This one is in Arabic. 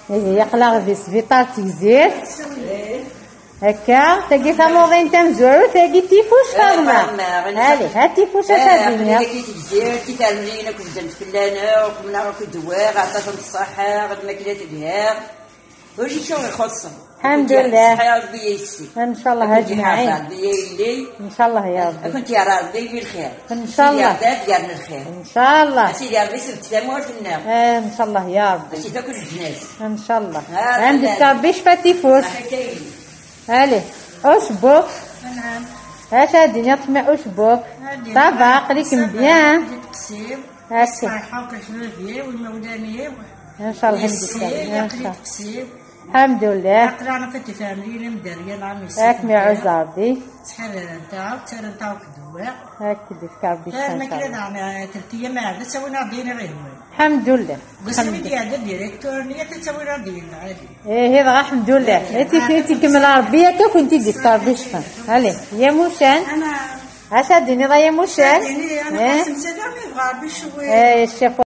هي قلاغ في سبيطار تيزير هكا تاقي ثموضين تمزور تاقي تيفوش فاغمة هالي ها تيفوش هادينيا كي تجزير كي تعملينا كنت فلانة وكمنا راكو دواغ عطاتهم الصحة غد ماكلة تبهاغ وشي شغل يخصهم الحمد لله ربي يسي ان شاء الله اجمعين ان شاء الله يا ربي كنت يا ربي بالخير ان شاء الله ديالنا الخير ان شاء الله سيدي ربي سبت تموت في النار ان شاء الله يا ربي ماشي تاكل الجناز ان شاء الله عندك ربي شفا تيفوش هالي اشبوك نعم اش الدنيا طمع اشبوك صافا قليكم بيان هكا صحة وكشربية والمولانية ان شاء الله الحمد لله تكسيب الحمد لله قرانا فتي فاميلي مدارية العام هاك مي عز ربي تحرر نتاعو تسير نتاعو كدواء هاك ديك ربي ما كذا دعنا تلتية ما عاد تسوينا دينا غير الحمد لله بس مدي عاد ديريكتور نية تسوينا دينا عادي ايه هذا الحمد لله انتي كمل ربي هكا كنتي ديك تربي شفا هالي يا موشان انا اش الدنيا يا موشان انا قاسم سلامي غابي شويه ايه الشيف